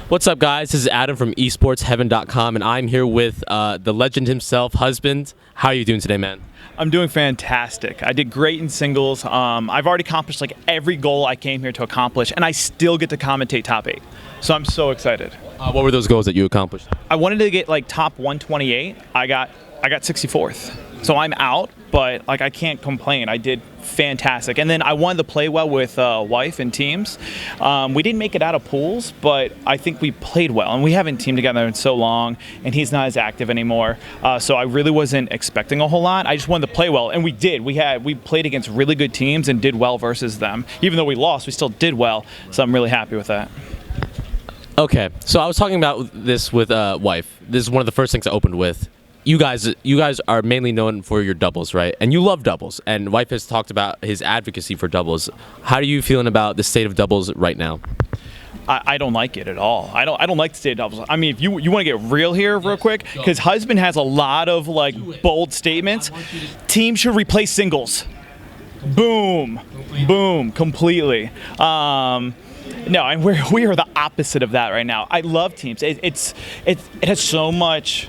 What's up, guys? This is Adam from esportsheaven.com, and I'm here with the legend himself, husband. How are you doing today, man? I'm doing fantastic. I did great in singles. I've already accomplished like every goal I came here to accomplish, and I still get to commentate top 8. So I'm so excited. What were those goals that you accomplished? I wanted to get like top 128. I got 64th. So I'm out, but like I can't complain. I did fantastic. And then I wanted to play well with wife and teams. We didn't make it out of pools, but I think we played well. And we haven't teamed together in so long, and he's not as active anymore. So I really wasn't expecting a whole lot. I just wanted to play well, and we did. We played against really good teams and did well versus them. Even though we lost, we still did well. So I'm really happy with that. Okay, so I was talking about this with wife. This is one of the first things I opened with. You guys are mainly known for your doubles, right? And you love doubles. And wife has talked about his advocacy for doubles. How are you feeling about the state of doubles right now? I don't like it at all. I don't like the state of doubles. I mean, if you want to get real here real quick, because husband has a lot of like bold statements. Teams should replace singles. Boom, boom, completely. No, and we are the opposite of that right now. I love teams. It has so much.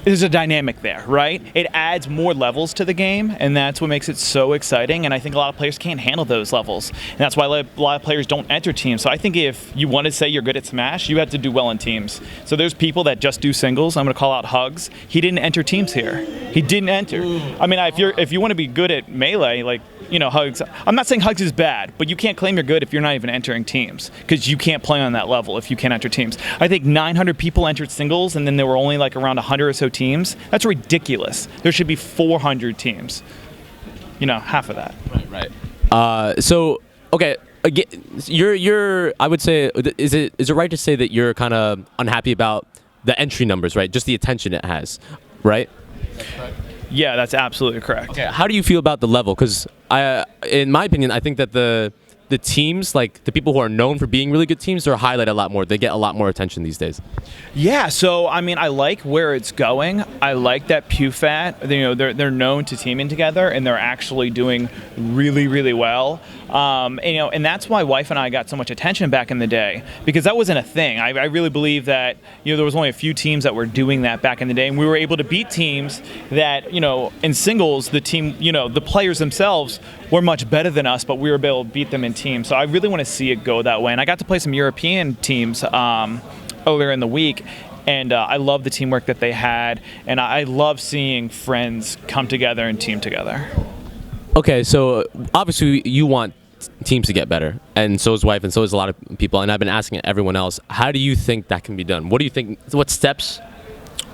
There's a dynamic there, right? It adds more levels to the game, and that's what makes it so exciting. And I think a lot of players can't handle those levels, and that's why a lot of players don't enter teams. So I think if you want to say you're good at Smash, you have to do well in teams. So there's people that just do singles. I'm going to call out Hugs. He didn't enter teams here. He didn't enter. I mean, if you want to be good at Melee, like, you know, Hugs. I'm not saying Hugs is bad, but you can't claim you're good if you're not even entering teams, because you can't play on that level if you can't enter teams. I think 900 people entered singles, and then there were only like around 100 or so teams. That's ridiculous. There should be 400 teams. You know, half of that. Right. So, okay, again, you're. I would say, is it right to say that you're kind of unhappy about the entry numbers, right? Just the attention it has, right? That's correct. Yeah, that's absolutely correct. Okay, how do you feel about the level? Because in my opinion, I think that the teams, like the people who are known for being really good teams, are highlighted a lot more. They get a lot more attention these days. Yeah, so I mean, I like where it's going. I like that PewFat, you know, they're known to teaming together, and they're actually doing really, really well. And, you know, and that's why wife and I got so much attention back in the day, because that wasn't a thing. I really believe that, you know, there was only a few teams that were doing that back in the day, and we were able to beat teams that, you know, in singles, the team, you know, the players themselves were much better than us, but we were able to beat them in teams. So I really want to see it go that way. And I got to play some European teams earlier in the week, and I love the teamwork that they had, and I love seeing friends come together and team together. Okay, so obviously you want teams to get better, and so is wife, and so is a lot of people, and I've been asking everyone else, how do you think that can be done? What do you think, what steps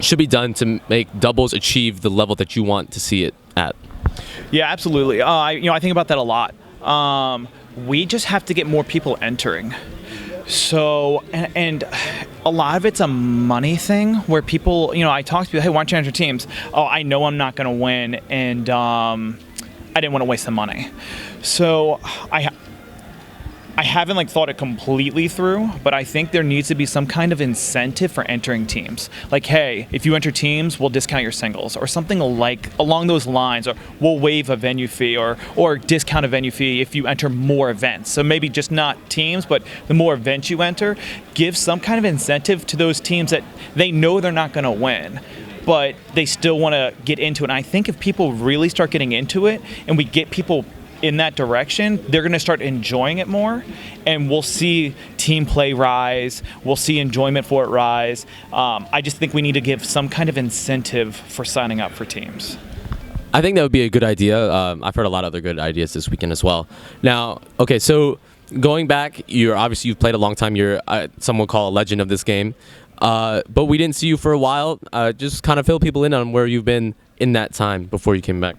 should be done to make doubles achieve the level that you want to see it at? Yeah, absolutely. You know, I think about that a lot. We just have to get more people entering. So, and a lot of it's a money thing where people, you know, I talk to people, hey, why don't you enter teams? Oh, I know I'm not going to win, and I didn't want to waste the money. So I haven't like thought it completely through, but I think there needs to be some kind of incentive for entering teams. Like, hey, if you enter teams, we'll discount your singles, or something like along those lines, or we'll waive a venue fee, or discount a venue fee if you enter more events. So maybe just not teams, but the more events you enter, give some kind of incentive to those teams that they know they're not going to win, but they still want to get into it. And I think if people really start getting into it, and we get people in that direction, they're going to start enjoying it more, and we'll see team play rise. We'll see enjoyment for it rise. I just think we need to give some kind of incentive for signing up for teams. I think that would be a good idea. I've heard a lot of other good ideas this weekend as well. Now, okay, so going back, you've played a long time. You're some would call a legend of this game, but we didn't see you for a while. Just kind of fill people in on where you've been in that time before you came back.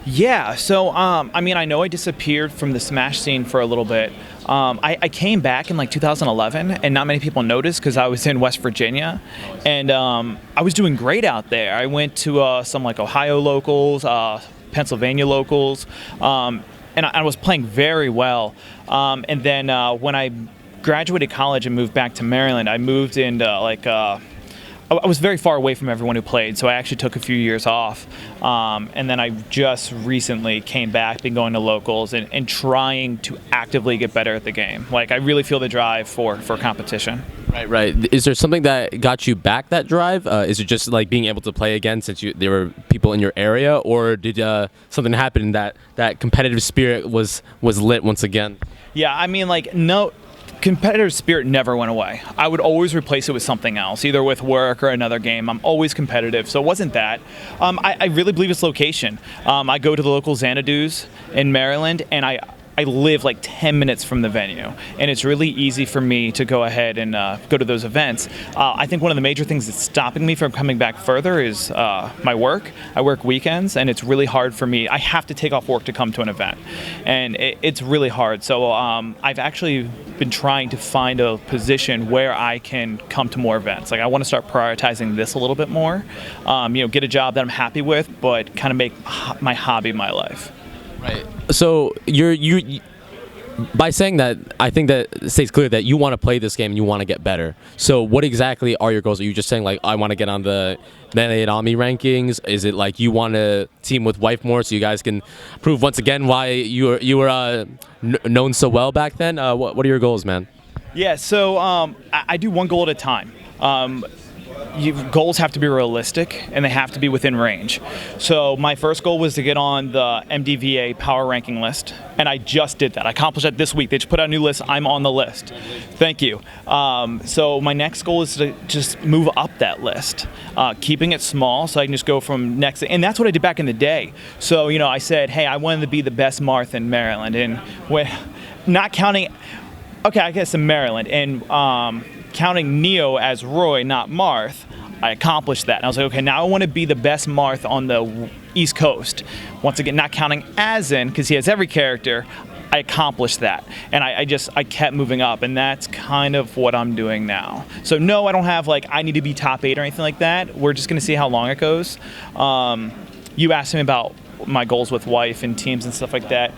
Yeah, so I mean, I know I disappeared from the Smash scene for a little bit. I came back in like 2011, and not many people noticed because I was in West Virginia, and I was doing great out there. I went to some like Ohio locals, Pennsylvania locals, and I was playing very well. And then when I graduated college and moved back to Maryland, I moved into like I was very far away from everyone who played, so I actually took a few years off. And then I just recently came back, been going to locals and trying to actively get better at the game. Like, I really feel the drive for competition. Right. Is there something that got you back that drive? Is it just like being able to play again since there were people in your area, or did something happen that competitive spirit was lit once again? Yeah, I mean, like, no, competitive spirit never went away. I would always replace it with something else, either with work or another game. I'm always competitive, so it wasn't that. I really believe it's location. I go to the local Xanadu's in Maryland, and I live like 10 minutes from the venue, and it's really easy for me to go ahead and go to those events. I think one of the major things that's stopping me from coming back further is my work. I work weekends, and it's really hard for me. I have to take off work to come to an event, and it's really hard. So I've actually been trying to find a position where I can come to more events. Like, I want to start prioritizing this a little bit more. Get a job that I'm happy with, but kind of make my hobby my life. Right. So you by saying that, I think that it states clear that you want to play this game and you want to get better. So what exactly are your goals? Are you just saying like, I want to get on the Army rankings? Is it like you want to team with Wife more so you guys can prove once again why you were known so well back then? What are your goals, man? Yeah. So I do one goal at a time. Goals have to be realistic, and they have to be within range. So my first goal was to get on the MDVA power ranking list, and I just did that. I accomplished that this week. They just put out a new list. I'm on the list. Thank you. So my next goal is to just move up that list, keeping it small so I can just go from next. And that's what I did back in the day. So, I said, hey, I wanted to be the best Marth in Maryland, and not counting, okay, I guess in Maryland, and counting Neo as Roy, not Marth, I accomplished that. And I was like, okay, now I want to be the best Marth on the East Coast. Once again, not counting Azin, because he has every character, I accomplished that. And I kept moving up, and that's kind of what I'm doing now. So no, I don't have like, I need to be top 8 or anything like that. We're just going to see how long it goes. You asked me about my goals with Wife and teams and stuff like that.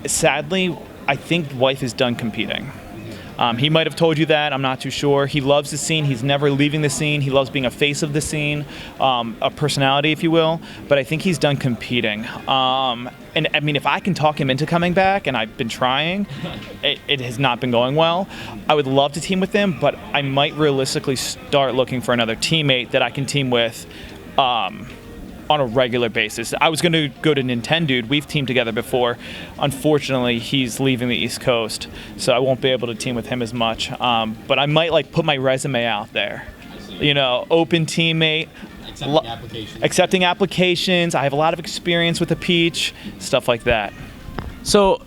Sadly, I think Wife is done competing. He might have told you that. I'm not too sure. He loves the scene. He's never leaving the scene. He loves being a face of the scene, a personality, if you will. But I think he's done competing. And I mean, if I can talk him into coming back, and I've been trying, it has not been going well. I would love to team with him, but I might realistically start looking for another teammate that I can team with on a regular basis. I was going to go to Nintendo. We've teamed together before. Unfortunately, he's leaving the East Coast, so I won't be able to team with him as much. But I might like put my resume out there. Open teammate. Accepting applications. I have a lot of experience with the Peach, stuff like that. So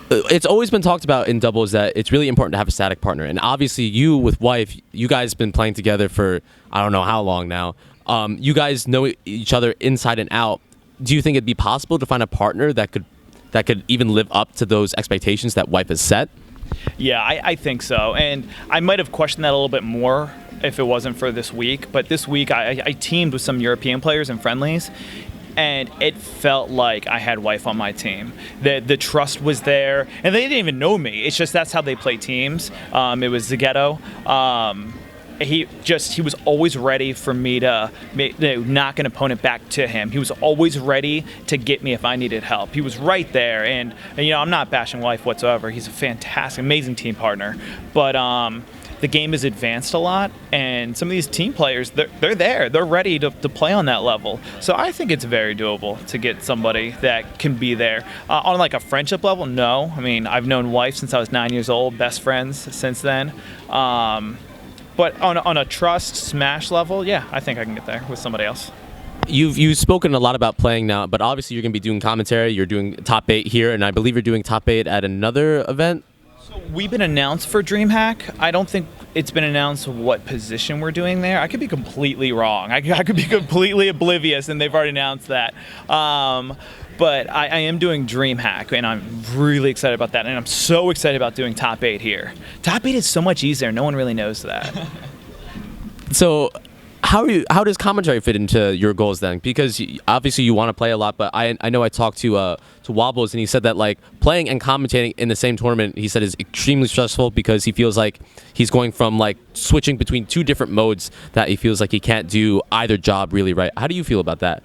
it's always been talked about in doubles that it's really important to have a static partner. And obviously you with Wife, you guys have been playing together for I don't know how long now. You guys know each other inside and out. Do you think it'd be possible to find a partner that could even live up to those expectations that Wife has set? Yeah, I think so. And I might have questioned that a little bit more if it wasn't for this week. But this week I teamed with some European players in friendlies, and it felt like I had Wife on my team. The trust was there, and they didn't even know me. It's just that's how they play teams. It was Zaghetto. He was always ready for me to knock an opponent back to him. He was always ready to get me if I needed help. He was right there, and I'm not bashing Wife whatsoever. He's a fantastic, amazing team partner. But the game has advanced a lot, and some of these team players, they're there. They're ready to play on that level. So I think it's very doable to get somebody that can be there. On like a friendship level, no. I mean, I've known Wife since I was 9 years old, best friends since then. But on a trust smash level, yeah, I think I can get there with somebody else. You've spoken a lot about playing now, but obviously you're going to be doing commentary. You're doing top 8 here, and I believe you're doing top 8 at another event. So we've been announced for Dreamhack. I don't think it's been announced what position we're doing there. I could be completely wrong. I could be completely oblivious, and they've already announced that. But I am doing Dreamhack, and I'm really excited about that. And I'm so excited about doing top 8 here. Top 8 is so much easier. No one really knows that. So how does commentary fit into your goals then? Because obviously you want to play a lot, but I know I talked to Wobbles, and he said that like playing and commentating in the same tournament, he said, is extremely stressful because he feels like he's going from like switching between two different modes that he feels like he can't do either job really right. How do you feel about that?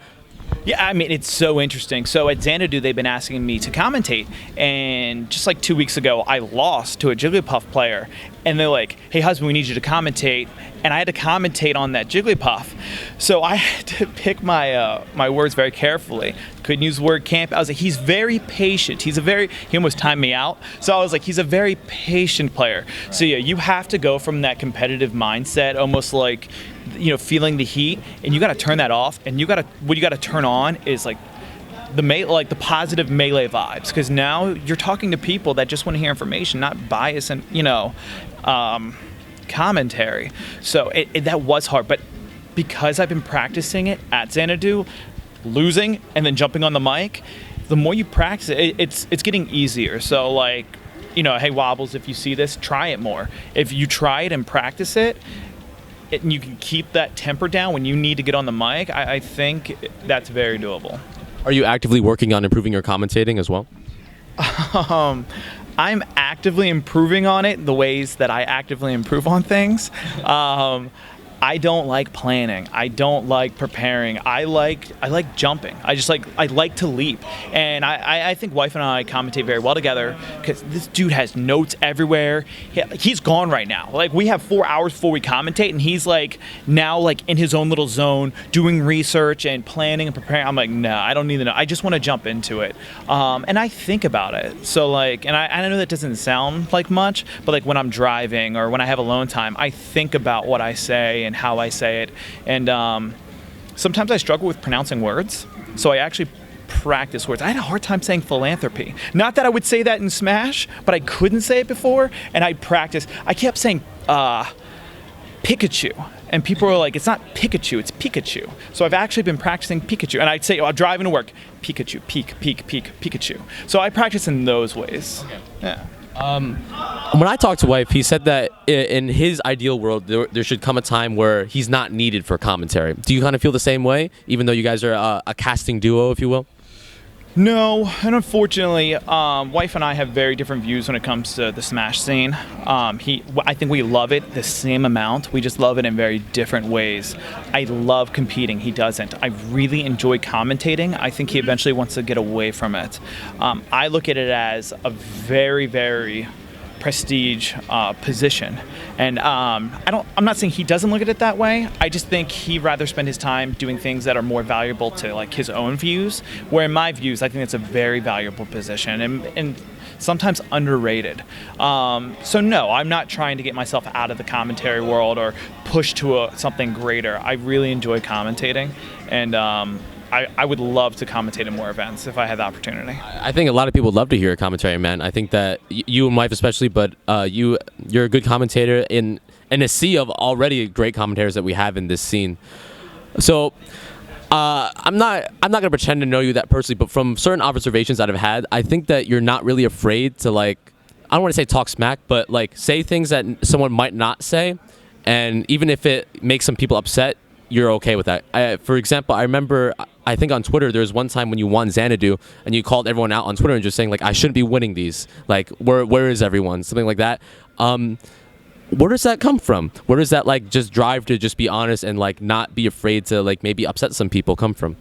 Yeah, I mean, it's so interesting. So at Xanadu, they've been asking me to commentate, and just like 2 weeks ago, I lost to a Jigglypuff player, and they're like, hey, husband, we need you to commentate, and I had to commentate on that Jigglypuff. So I had to pick my my words very carefully. Couldn't use the word camp. I was like, he's very patient. He almost timed me out. So I was like, he's a very patient player. So yeah, you have to go from that competitive mindset, almost like, you know, feeling the heat, and you got to turn that off, and what you got to turn on is like the positive melee vibes, because now you're talking to people that just want to hear information, not bias and, you know, commentary. So that was hard, but because I've been practicing it at Xanadu, losing and then jumping on the mic, the more you practice it, it's getting easier. So like, you know, hey Wobbles, if you see this, try it more. If you try it and practice it, and you can keep that temper down when you need to get on the mic, I think that's very doable. Are you actively working on improving your commentating as well? I'm actively improving on it the ways that I actively improve on things. I don't like planning. I don't like preparing. I like jumping. I like to leap. And I think wife and I commentate very well together because this dude has notes everywhere. He's gone right now. Like, we have 4 hours before we commentate, and he's like now like in his own little zone doing research and planning and preparing. I'm like, no, I don't need to know. I just want to jump into it. And I think about it. So like, and I know that doesn't sound like much, but like when I'm driving or when I have alone time, I think about what I say and how I say it, and sometimes I struggle with pronouncing words, so I actually practice words. I had a hard time saying philanthropy. Not that I would say that in Smash, but I couldn't say it before, and I practiced. I kept saying Pikachu, and people were like, it's not Pikachu, it's Pikachu. So I've actually been practicing Pikachu, and I'd say, I'm driving to work, Pikachu, Pikachu. So I practice in those ways. Okay. Yeah. When I talked to wife, he said that in his ideal world, there should come a time where he's not needed for commentary. Do you kind of feel the same way, even though you guys are a casting duo, if you will? No, and unfortunately, wife and I have very different views when it comes to the Smash scene. I think we love it the same amount. We just love it in very different ways. I love competing. He doesn't. I really enjoy commentating. I think he eventually wants to get away from it. I look at it as a very, very prestige position, and I'm not saying he doesn't look at it that way. I just think he'd rather spend his time doing things that are more valuable to like his own views, where in my views I think it's a very valuable position and sometimes underrated. So no, I'm not trying to get myself out of the commentary world or push to something greater. I really enjoy commentating, and I would love to commentate in more events if I had the opportunity. I think a lot of people would love to hear a commentary, man. I think that you and wife especially, but you're a good commentator in a sea of already great commentators that we have in this scene. So I'm not gonna pretend to know you that personally, but from certain observations that I've had, I think that you're not really afraid to, like, I don't want to say talk smack, but like say things that someone might not say, and even if it makes some people upset, you're okay with that. For example, I remember, I think on Twitter, there was one time when you won Xanadu, and you called everyone out on Twitter and just saying, like, I shouldn't be winning these. Like, where is everyone? Something like that. Where does that come from? Where does that, like, just drive to just be honest and, like, not be afraid to, like, maybe upset some people come from?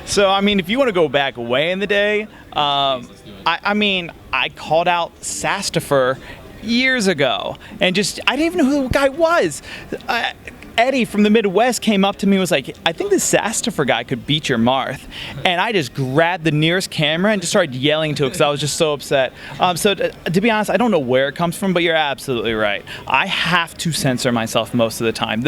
So, I mean, if you want to go back way in the day, I mean, I called out Sastifer years ago, and just, I didn't even know who the guy was. Eddie from the Midwest came up to me and was like, I think this Sastifer guy could beat your Marth. And I just grabbed the nearest camera and just started yelling to it because I was just so upset. So to be honest, I don't know where it comes from, but you're absolutely right. I have to censor myself most of the time.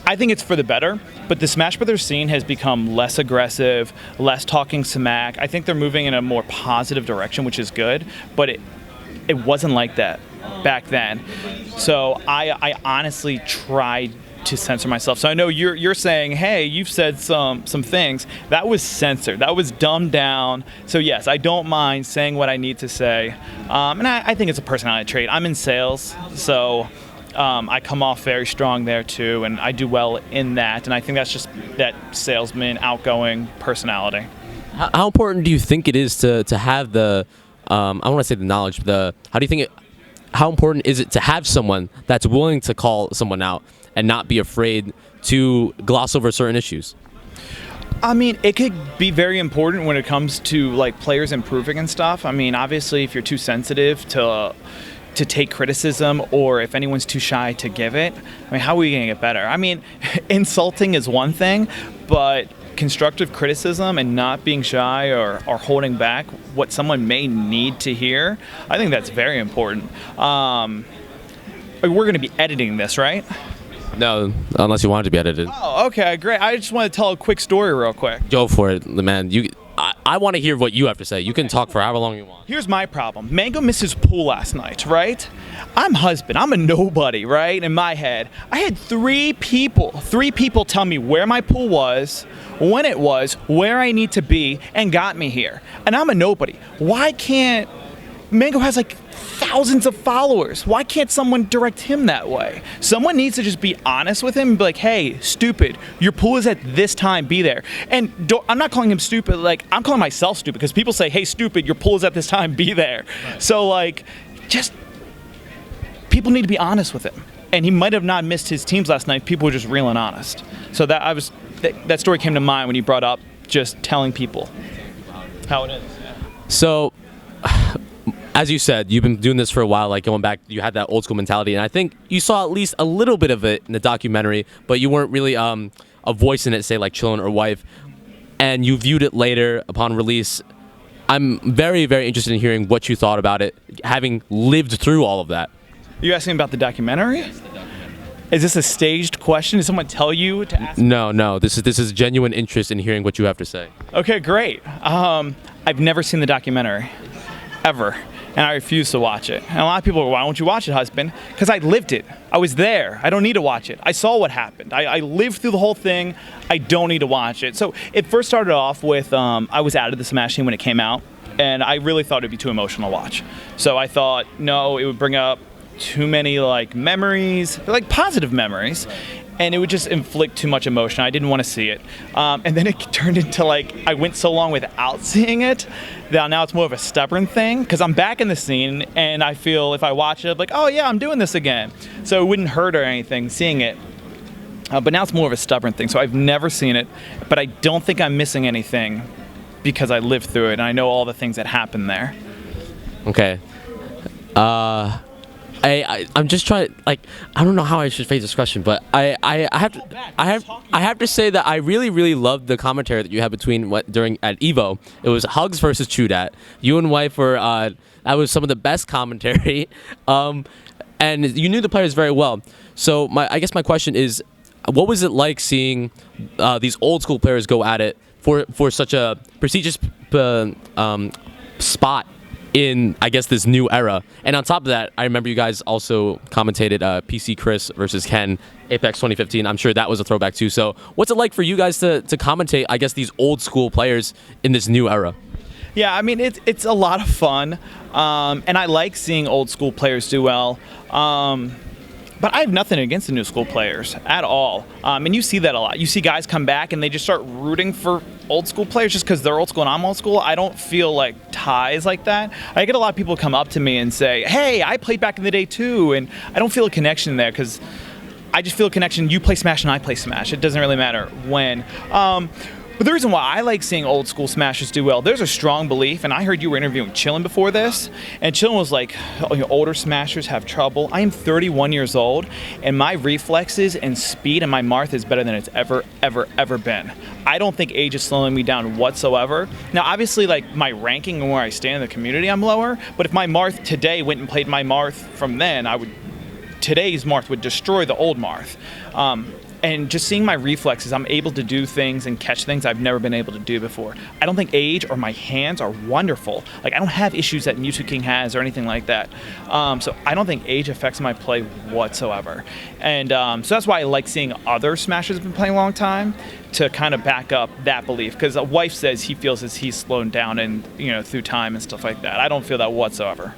I think it's for the better, but the Smash Brothers scene has become less aggressive, less talking smack. I think they're moving in a more positive direction, which is good, but it wasn't like that back then. So I honestly tried to censor myself. So I know you're saying, hey, you've said some things. That was censored. That was dumbed down. So yes, I don't mind saying what I need to say. And I think it's a personality trait. I'm in sales, so I come off very strong there too, and I do well in that. And I think that's just that salesman, outgoing personality. How important do you think it is to have the I don't want to say the knowledge, how do you think how important is it to have someone that's willing to call someone out and not be afraid to gloss over certain issues? I mean, it could be very important when it comes to like players improving and stuff. I mean, obviously, if you're too sensitive to take criticism, or if anyone's too shy to give it, I mean, how are we going to get better? I mean, insulting is one thing, but constructive criticism and not being shy or holding back what someone may need to hear, I think that's very important. We're going to be editing this, right? No, unless you want it to be edited. Oh, okay, great. I just want to tell a quick story real quick. Go for it, man. I want to hear what you have to say. You can talk for however long you want. Here's my problem. Mango missed his pool last night, right? I'm husband. I'm a nobody, right? In my head. I had three people tell me where my pool was, when it was, where I need to be, and got me here. And I'm a nobody. Why can't... Mango has like thousands of followers. Why can't someone direct him that way? Someone needs to just be honest with him and be like, hey, stupid, your pool is at this time, be there. And I'm not calling him stupid, like, I'm calling myself stupid, because people say, hey, stupid, your pool is at this time, be there. Right. So, like, just, people need to be honest with him. And he might have not missed his teams last night. People were just real and honest. So that story came to mind when you brought up just telling people how it is. Yeah. So, as you said, you've been doing this for a while, like going back, you had that old school mentality, and I think you saw at least a little bit of it in the documentary, but you weren't really a voice in it, say like Chillin' or Wife, and you viewed it later upon release. I'm very, very interested in hearing what you thought about it, having lived through all of that. You asking about the documentary? Yes, the documentary. Is this a staged question? Did someone tell you to ask? No. This is genuine interest in hearing what you have to say. Okay, great. I've never seen the documentary, ever. And I refuse to watch it. And a lot of people go, why don't you watch it, husband? Because I lived it. I was there. I don't need to watch it. I saw what happened. I lived through the whole thing. I don't need to watch it. So it first started off with, I was out of the Smash Team when it came out, and I really thought it'd be too emotional to watch. So I thought, no, it would bring up too many like memories, like positive memories, and it would just inflict too much emotion. I didn't want to see it. And then it turned into like, I went so long without seeing it that now it's more of a stubborn thing, because I'm back in the scene and I feel if I watch it, I'm like, oh yeah, I'm doing this again. So it wouldn't hurt or anything seeing it. But now it's more of a stubborn thing. So I've never seen it, but I don't think I'm missing anything because I lived through it and I know all the things that happened there. Okay. I'm just trying, like, I don't know how I should phrase this question, but I have to say that I really, really loved the commentary that you had between at Evo. It was Hugs versus Chudat. You and Wife were that was some of the best commentary, and you knew the players very well. So I guess my question is, what was it like seeing these old school players go at it for such a prestigious spot in, I guess, this new era? And on top of that, I remember you guys also commentated PC Chris versus Ken, Apex 2015. I'm sure that was a throwback too. So what's it like for you guys to commentate, I guess, these old school players in this new era? Yeah, I mean, it's a lot of fun, and I like seeing old school players do well. But I have nothing against the new school players at all. And you see that a lot. You see guys come back and they just start rooting for old school players just because they're old school and I'm old school. I don't feel like ties like that. I get a lot of people come up to me and say, hey, I played back in the day too. And I don't feel a connection there because I just feel a connection. You play Smash and I play Smash. It doesn't really matter when. But the reason why I like seeing old school Smashers do well, there's a strong belief, and I heard you were interviewing Chillin' before this, and Chillin' was like, oh, older Smashers have trouble. I am 31 years old, and my reflexes and speed and my Marth is better than it's ever, ever, ever been. I don't think age is slowing me down whatsoever. Now, obviously, like, my ranking and where I stand in the community, I'm lower, but if my Marth today went and played my Marth from then, today's Marth would destroy the old Marth. And just seeing my reflexes, I'm able to do things and catch things I've never been able to do before. I don't think age or my hands are wonderful. Like, I don't have issues that Mewtwo King has or anything like that. So I don't think age affects my play whatsoever. And so that's why I like seeing other Smashers who've been playing a long time to kind of back up that belief. Because a Wife says he feels as he's slowed down and, through time and stuff like that. I don't feel that whatsoever.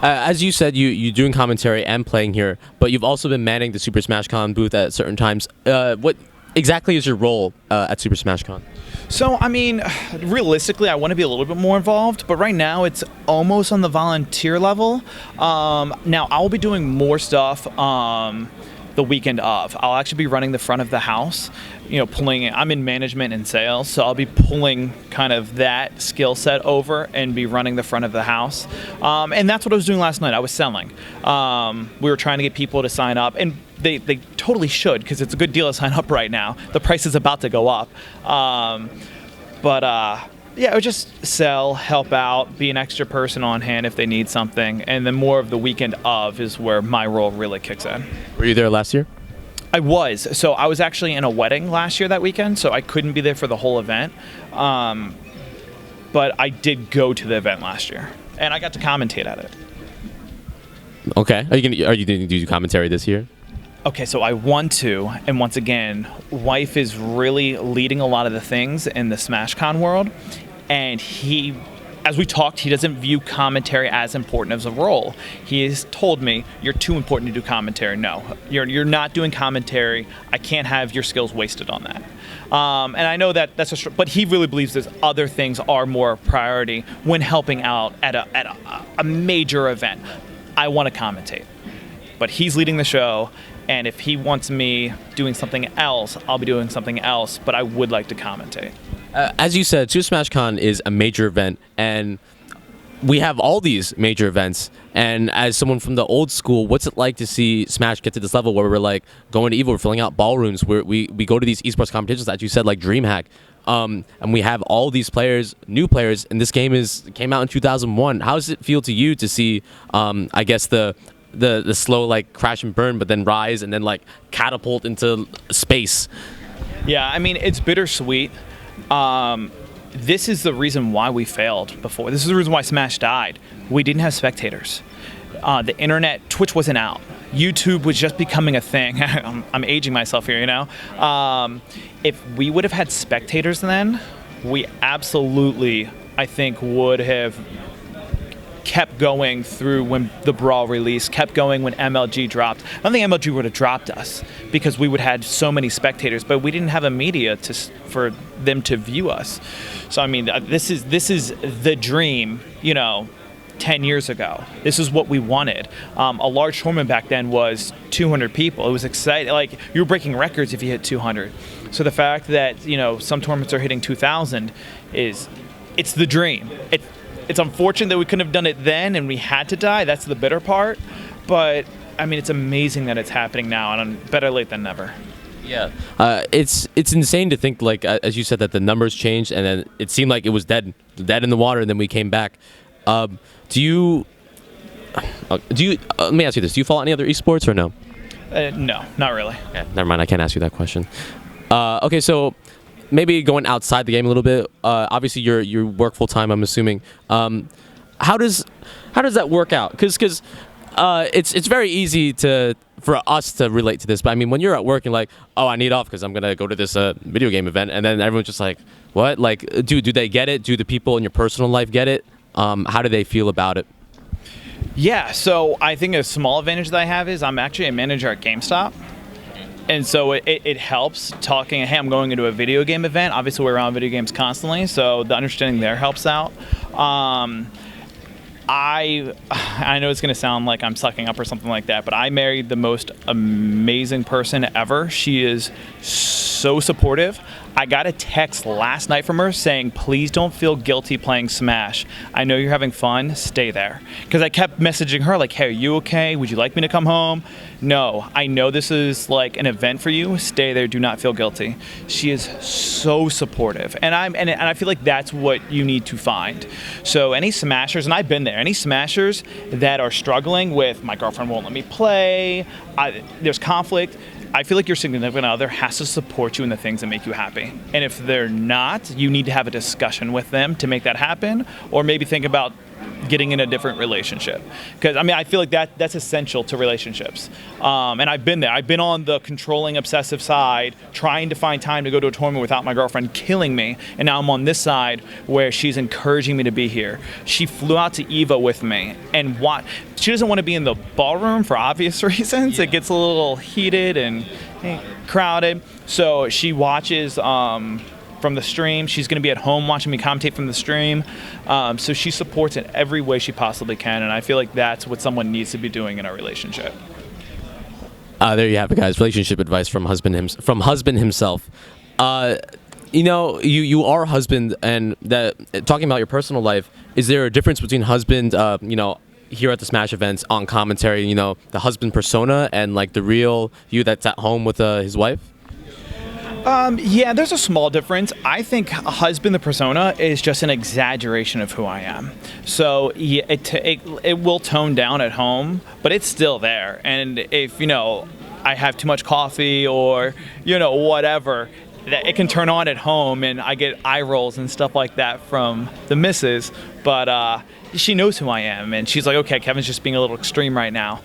As you said, you're doing commentary and playing here, but you've also been manning the Super Smash Con booth at certain times. What exactly is your role at Super Smash Con? So, I mean, realistically, I want to be a little bit more involved, but right now it's almost on the volunteer level. Now, I'll be doing more stuff the weekend of. I'll actually be running the front of the house, pulling. I'm in management and sales, so I'll be pulling kind of that skill set over and be running the front of the house. And that's what I was doing last night. I was selling. We were trying to get people to sign up, and they totally should, because it's a good deal to sign up right now. The price is about to go up. Yeah, it would just sell, help out, be an extra person on hand if they need something, and then more of the weekend of is where my role really kicks in. Were you there last year? I was. So I was actually in a wedding last year that weekend, so I couldn't be there for the whole event. But I did go to the event last year, and I got to commentate at it. Okay. Are you going to do commentary this year? Okay, so I want to, and once again, wife is really leading a lot of the things in the SmashCon world, and he, as we talked, he doesn't view commentary as important as a role. He has told me, you're too important to do commentary. No, you're not doing commentary. I can't have your skills wasted on that. And I know that's but he really believes there's other things are more priority when helping out at a major event. I want to commentate, but he's leading the show. And if he wants me doing something else, I'll be doing something else, but I would like to commentate. As you said, Super Smash Con is a major event, and we have all these major events. And as someone from the old school, what's it like to see Smash get to this level where we're like going to EVO, we're filling out ballrooms, where we go to these esports competitions, as you said, like Dreamhack, and we have all these players, new players, and this game came out in 2001. How does it feel to you to see, I guess, the slow like crash and burn, but then rise and then like catapult into space? Yeah, I mean, it's bittersweet. This is the reason why we failed before. This is the reason why Smash died. We didn't have spectators. The internet, Twitch wasn't out. YouTube was just becoming a thing. I'm aging myself here, If we would have had spectators then, we absolutely, I think, would have kept going through when the Brawl released, kept going when MLG dropped. I don't think MLG would have dropped us because we would have had so many spectators, but we didn't have a media for them to view us. So I mean, this is the dream, 10 years ago. This is what we wanted. A large tournament back then was 200 people. It was exciting. Like, you were breaking records if you hit 200. So the fact that, some tournaments are hitting 2,000 it's the dream. It's unfortunate that we couldn't have done it then and we had to die. That's the bitter part. But, I mean, it's amazing that it's happening now, and better late than never. Yeah. It's insane to think, like, as you said, that the numbers changed and then it seemed like it was dead in the water, and then we came back. Let me ask you this. Do you follow any other esports or no? No, not really. Okay, never mind. I can't ask you that question. Okay, so maybe going outside the game a little bit. Obviously, you work full time, I'm assuming. How does that work out? Because it's very easy for us to relate to this. But I mean, when you're at work and like, oh, I need off because I'm gonna go to this video game event, and then everyone's just like, what? Like, do they get it? Do the people in your personal life get it? How do they feel about it? Yeah, so I think a small advantage that I have is I'm actually a manager at GameStop. And so it helps talking, hey, I'm going into a video game event. Obviously, we're around video games constantly, so the understanding there helps out. I know it's going to sound like I'm sucking up or something like that, but I married the most amazing person ever. She is so supportive. I got a text last night from her saying, please don't feel guilty playing Smash. I know you're having fun. Stay there. Because I kept messaging her like, hey, are you okay? Would you like me to come home? No, I know this is like an event for you. Stay there. Do not feel guilty. She is so supportive. And I feel like that's what you need to find. So any Smashers, and I've been there, any Smashers that are struggling with, my girlfriend won't let me play, there's conflict, I feel like your significant other has to support you in the things that make you happy. And if they're not, you need to have a discussion with them to make that happen, or maybe think about getting in a different relationship. Because, I mean, I feel like that's essential to relationships. And I've been there. I've been on the controlling, obsessive side, trying to find time to go to a tournament without my girlfriend killing me. And now I'm on this side where she's encouraging me to be here. She flew out to EVO with me. And she doesn't want to be in the ballroom for obvious reasons. It gets a little heated and crowded. So she watches from the stream. She's going to be at home watching me commentate from the stream. So she supports in every way she possibly can, and I feel like that's what someone needs to be doing in a relationship. There you have it, guys. Relationship advice from husband himself. You are a husband, and talking about your personal life, is there a difference between husband, here at the Smash events on commentary, the husband persona and like the real you that's at home with his wife? Yeah, there's a small difference. I think a husband, the persona, is just an exaggeration of who I am. So yeah, it will tone down at home, but it's still there. And if, I have too much coffee or, whatever, it can turn on at home and I get eye rolls and stuff like that from the missus. But she knows who I am, and she's like, okay, Kevin's just being a little extreme right now.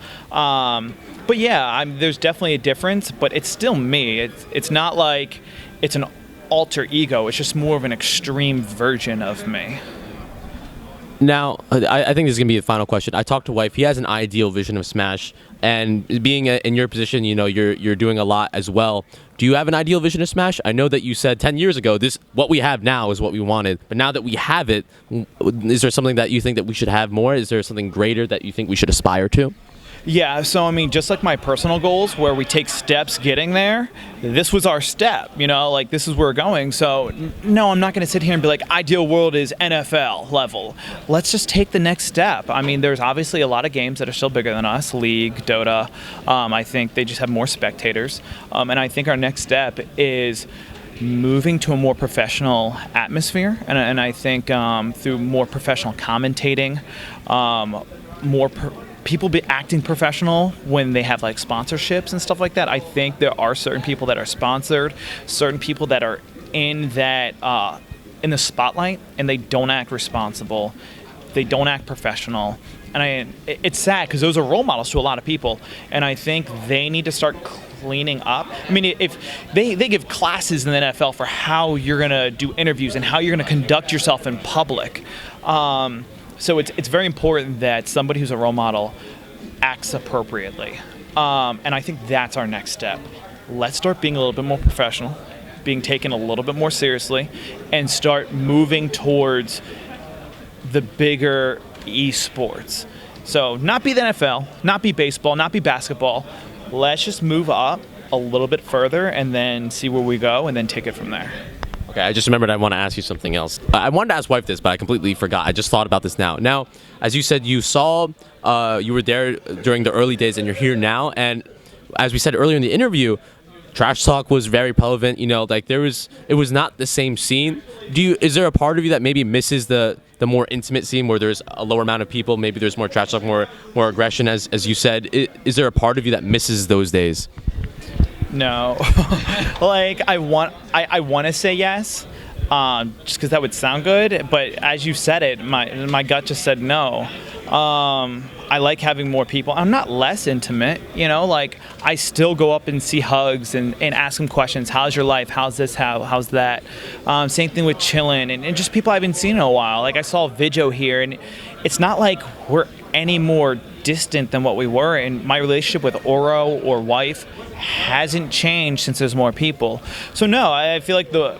But yeah, there's definitely a difference, but it's still me. It's not like it's an alter ego. It's just more of an extreme version of me. Now, I think this is going to be the final question. I talked to wife. He has an ideal vision of Smash, and being in your position, you're doing a lot as well. Do you have an ideal vision of Smash? I know that you said 10 years ago, what we have now is what we wanted. But now that we have it, is there something that you think that we should have more? Is there something greater that you think we should aspire to? Yeah, so I mean, just like my personal goals where we take steps getting there, this was our step, this is where we're going. So no, I'm not going to sit here and be like, ideal world is NFL level. Let's just take the next step. I mean, there's obviously a lot of games that are still bigger than us, League, Dota. I think they just have more spectators. And I think our next step is moving to a more professional atmosphere. And I think through more professional commentating, people be acting professional when they have like sponsorships and stuff like that. I think there are certain people that are sponsored, certain people that are in that in the spotlight, and they don't act responsible, they don't act professional, and it's sad because those are role models to a lot of people, and I think they need to start cleaning up. I mean, if they give classes in the NFL for how you're gonna do interviews and how you're gonna conduct yourself in public. So it's very important that somebody who's a role model acts appropriately. And I think that's our next step. Let's start being a little bit more professional, being taken a little bit more seriously, and start moving towards the bigger esports. So not be the NFL, not be baseball, not be basketball. Let's just move up a little bit further and then see where we go and then take it from there. Okay, I just remembered I want to ask you something else. I wanted to ask wife this, but I completely forgot. I just thought about this now. Now, as you said, you were there during the early days and you're here now. And as we said earlier in the interview, trash talk was very prevalent. It was not the same scene. Is there a part of you that maybe misses the more intimate scene where there's a lower amount of people, maybe there's more trash talk, more aggression, as you said? Is there a part of you that misses those days? No. I want to say yes, just because that would sound good, but as you said it, my gut just said no. I like having more people. I'm not less intimate, I still go up and see hugs and ask them questions. How's your life? How's this? How's that? Same thing with chilling and just people I haven't seen in a while. Like I saw a video here, and it's not like we're any more distant than what we were, and my relationship with Oro or wife hasn't changed since there's more people. So no, I feel like the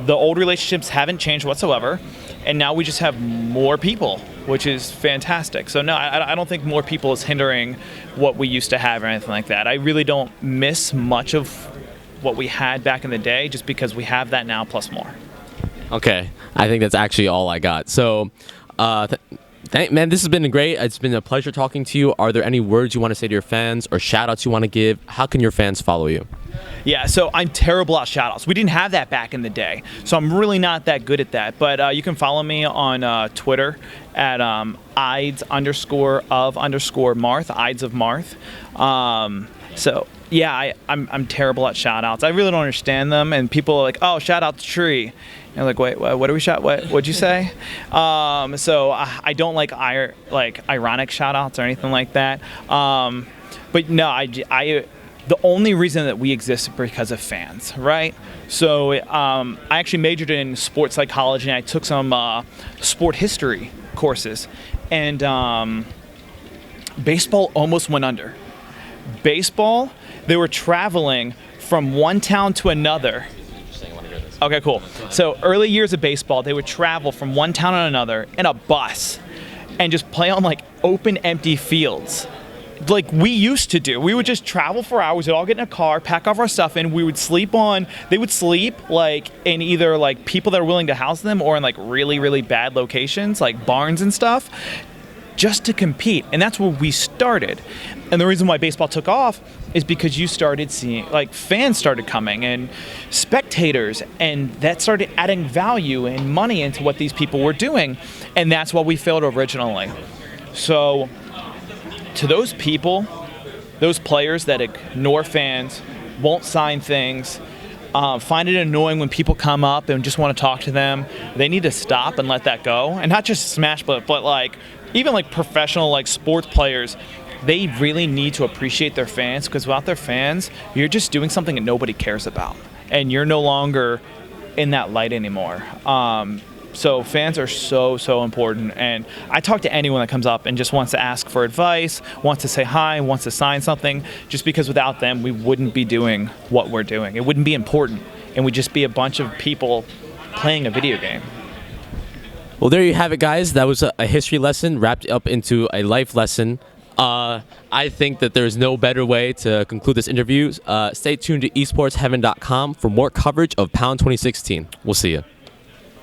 old relationships haven't changed whatsoever, and now we just have more people, which is fantastic. So no, I don't think more people is hindering what we used to have or anything like that. I really don't miss much of what we had back in the day, just because we have that now plus more. Okay, I think that's actually all I got. So man, this has been great. It's been a pleasure talking to you. Are there any words you want to say to your fans or shout outs you want to give? How can your fans follow you? Yeah, so I'm terrible at shoutouts. We didn't have that back in the day, so I'm really not that good at that. But you can follow me on Twitter at Ides_of_Marth, Ides of Marth. So yeah, I'm terrible at shoutouts. I really don't understand them, and people are like, "Oh, shout out the tree," and I'm like, "Wait, what do we shout? What'd you say?" So I don't like ironic shoutouts or anything like that. But no, the only reason that we exist is because of fans, right? So I actually majored in sports psychology, and I took some sport history courses, and baseball almost went under. Baseball, they were traveling from one town to another. Okay, cool. So early years of baseball, they would travel from one town to another in a bus and just play on like open, empty fields. Like we used to do. We would just travel for hours, we'd all get in a car, pack off our stuff in, they would sleep like in either like people that are willing to house them or in like really, really bad locations like barns and stuff, just to compete. And that's where we started. And the reason why baseball took off is because you started seeing, like, fans started coming and spectators, and that started adding value and money into what these people were doing. And that's why we failed originally. So to those people, those players that ignore fans, won't sign things, find it annoying when people come up and just want to talk to them, they need to stop and let that go. And not just smash, but like even like professional like sports players, they really need to appreciate their fans, because without their fans, you're just doing something that nobody cares about, and you're no longer in that light anymore. So fans are so important, and I talk to anyone that comes up and just wants to ask for advice, wants to say hi, wants to sign something, just because without them, we wouldn't be doing what we're doing. It wouldn't be important, and we'd just be a bunch of people playing a video game. Well, there you have it, guys. That was a history lesson wrapped up into a life lesson. I think that there's no better way to conclude this interview. Stay tuned to esportsheaven.com for more coverage of Pound 2016. We'll see you.